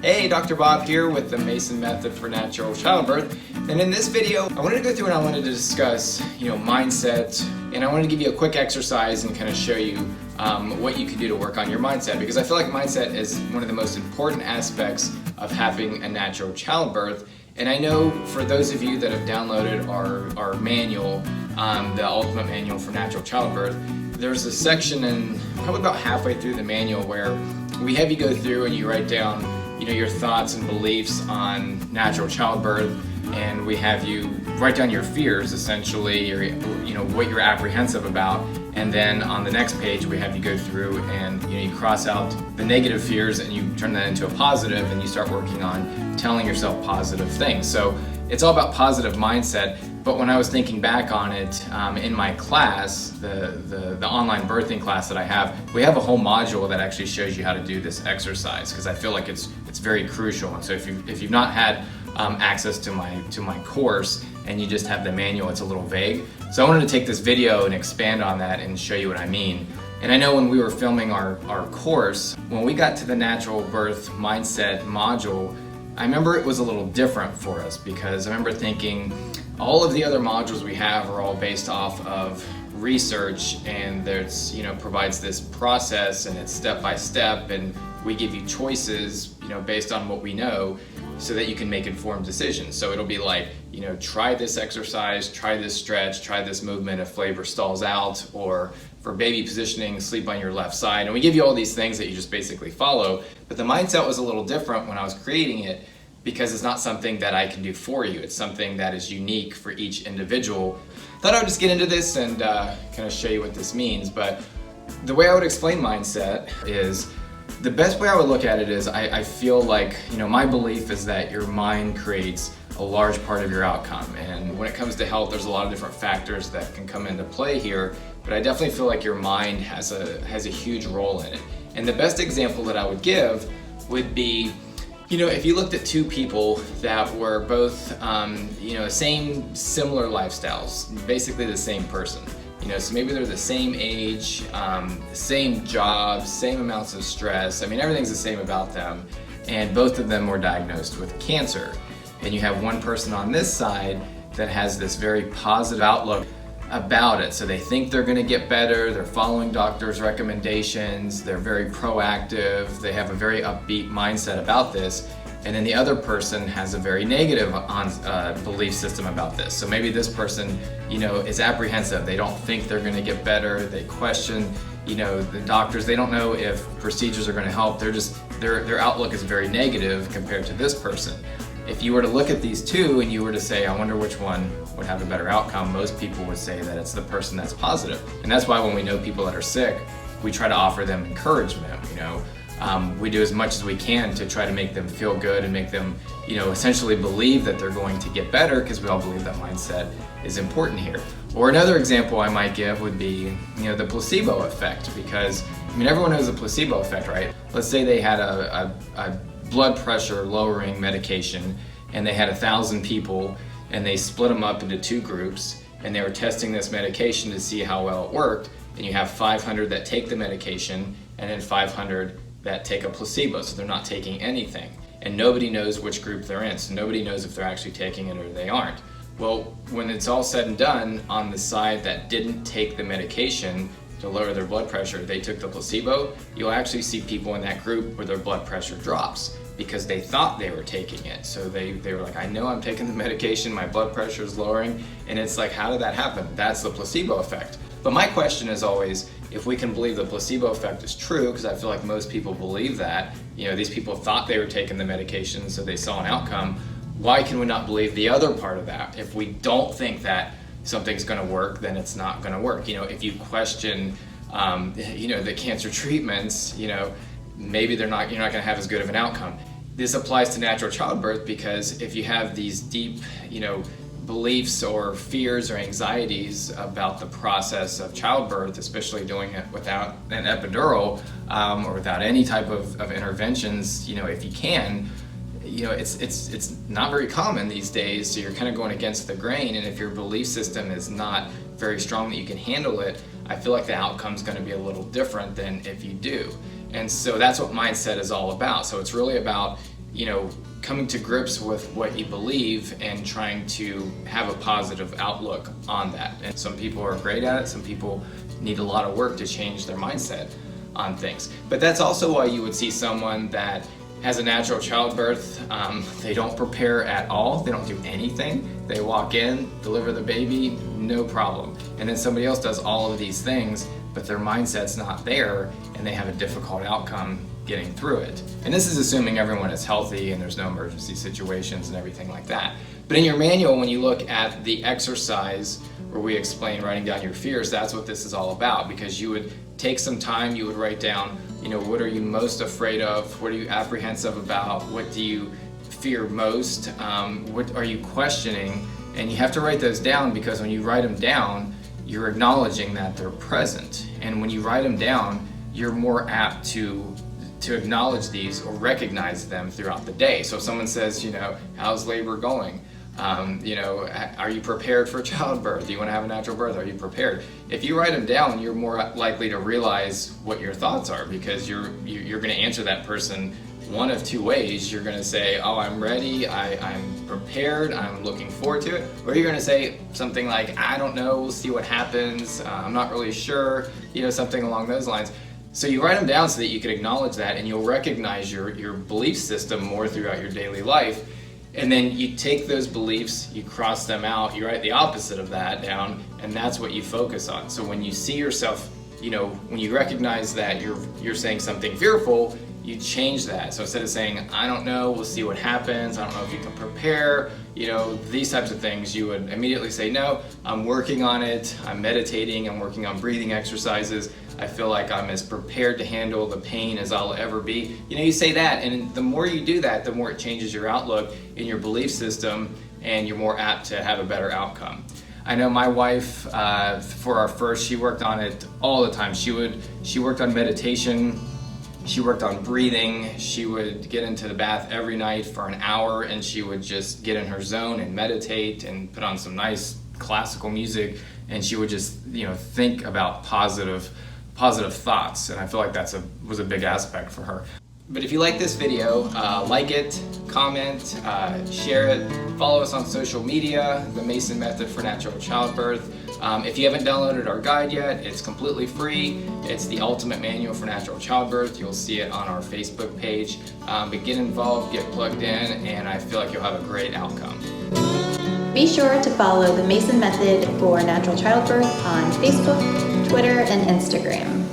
Hey, Dr. Bob here with the Mason Method for Natural Childbirth. And in this video, I wanted to go through and I wanted to discuss, mindset, and I wanted to give you a quick exercise and kind of show you what you can do to work on your mindset, because I feel like mindset is one of the most important aspects of having a natural childbirth. And I know for those of you that have downloaded our manual, the Ultimate Manual for Natural Childbirth, there's a section in probably about halfway through the manual where we have you go through and you write down your thoughts and beliefs on natural childbirth, and we have you write down your fears, essentially, or what you're apprehensive about. And then on the next page we have you go through and you cross out the negative fears and you turn that into a positive, and you start working on telling yourself positive things. So it's all about positive mindset. But when I was thinking back on it, in my class, the online birthing class that I have, we have a whole module that actually shows you how to do this exercise, because I feel like it's very crucial. And so if you've not had access to my course and you just have the manual, it's a little vague. So I wanted to take this video and expand on that and show you what I mean. And I know when we were filming our course, when we got to the natural birth mindset module, I remember it was a little different for us, because I remember thinking all of the other modules we have are all based off of research, and there's provides this process and it's step by step, and we give you choices based on what we know so that you can make informed decisions. So it'll be like, try this exercise, try this stretch, try this movement if labor stalls out, or for baby positioning, sleep on your left side. And we give you all these things that you just basically follow. But the mindset was a little different when I was creating it, because it's not something that I can do for you. It's something that is unique for each individual. Thought I would just get into this and kind of show you what this means. But the way I would explain mindset is, the best way I would look at it is, I feel like, my belief is that your mind creates a large part of your outcome. And when it comes to health, there's a lot of different factors that can come into play here, but I definitely feel like your mind has a huge role in it. And the best example that I would give would be, if you looked at two people that were both, similar lifestyles, basically the same person. So maybe they're the same age, same job, same amounts of stress. Everything's the same about them. And both of them were diagnosed with cancer. And you have one person on this side that has this very positive outlook about it. So they think they're gonna get better, they're following doctors' recommendations, they're very proactive, they have a very upbeat mindset about this. And then the other person has a very negative belief system about this. So maybe this person, is apprehensive. They don't think they're gonna get better. They question, the doctors. They don't know if procedures are gonna help. Their outlook is very negative compared to this person. If you were to look at these two and you were to say, I wonder which one would have a better outcome, most people would say that it's the person that's positive. And that's why when we know people that are sick, we try to offer them encouragement. We do as much as we can to try to make them feel good and make them, essentially believe that they're going to get better, because we all believe that mindset is important here. Or another example I might give would be, the placebo effect, because everyone knows the placebo effect, right? Let's say they had a blood pressure lowering medication, and they had 1,000 people, and they split them up into two groups, and they were testing this medication to see how well it worked. And you have 500 that take the medication, and then 500 that take a placebo, so they're not taking anything. And nobody knows which group they're in, so nobody knows if they're actually taking it or they aren't. Well, when it's all said and done, on the side that didn't take the medication to lower their blood pressure, they took the placebo, you'll actually see people in that group where their blood pressure drops, because they thought they were taking it. So they were like, I know I'm taking the medication, my blood pressure is lowering. And it's like, how did that happen? That's the placebo effect. But my question is always, if we can believe the placebo effect is true, because I feel like most people believe that, these people thought they were taking the medication, so they saw an outcome, why can we not believe the other part of that? If we don't think that something's gonna work, then it's not gonna work. If you question, the cancer treatments, maybe you're not gonna have as good of an outcome. This applies to natural childbirth, because if you have these deep, beliefs or fears or anxieties about the process of childbirth, especially doing it without an epidural or without any type of interventions, if you can, it's not very common these days, so you're kind of going against the grain. And if your belief system is not very strong that you can handle it, I feel like the outcome's going to be a little different than if you do. And so that's what mindset is all about. So it's really about coming to grips with what you believe and trying to have a positive outlook on that. And some people are great at it, some people need a lot of work to change their mindset on things. But that's also why you would see someone that has a natural childbirth, they don't prepare at all, they don't do anything, they walk in, deliver the baby, no problem. And then somebody else does all of these things, but their mindset's not there and they have a difficult outcome getting through it. And this is assuming everyone is healthy and there's no emergency situations and everything like that. But in your manual, when you look at the exercise where we explain writing down your fears, that's what this is all about, because you would take some time, you would write down, what are you most afraid of? What are you apprehensive about? What do you fear most? What are you questioning? And you have to write those down, because when you write them down, you're acknowledging that they're present. And when you write them down, you're more apt to acknowledge these or recognize them throughout the day. So if someone says, how's labor going? Are you prepared for childbirth? Do you want to have a natural birth? Are you prepared? If you write them down, you're more likely to realize what your thoughts are, because you're going to answer that person one of two ways. You're going to say, oh, I'm ready, I'm prepared, I'm looking forward to it. Or you're going to say something like, I don't know, we'll see what happens, I'm not really sure, something along those lines. So you write them down so that you can acknowledge that, and you'll recognize your belief system more throughout your daily life. And then you take those beliefs, you cross them out, you write the opposite of that down, and that's what you focus on. So when you see yourself, when you recognize that you're saying something fearful, you change that. So instead of saying, I don't know, we'll see what happens, I don't know if you can prepare, these types of things, you would immediately say, no, I'm working on it, I'm meditating, I'm working on breathing exercises, I feel like I'm as prepared to handle the pain as I'll ever be. You say that, and the more you do that, the more it changes your outlook in your belief system, and you're more apt to have a better outcome. I know my wife, for our first, she worked on it all the time. She worked on meditation, she worked on breathing, she would get into the bath every night for an hour, and she would just get in her zone and meditate and put on some nice classical music, and she would just think about positive thoughts, and I feel like was a big aspect for her. But if you like this video, like it, comment, share it, follow us on social media, The Mason Method for Natural Childbirth. If you haven't downloaded our guide yet, it's completely free. It's the ultimate manual for natural childbirth. You'll see it on our Facebook page. But get involved, get plugged in, and I feel like you'll have a great outcome. Be sure to follow The Mason Method for Natural Childbirth on Facebook, Twitter, and Instagram.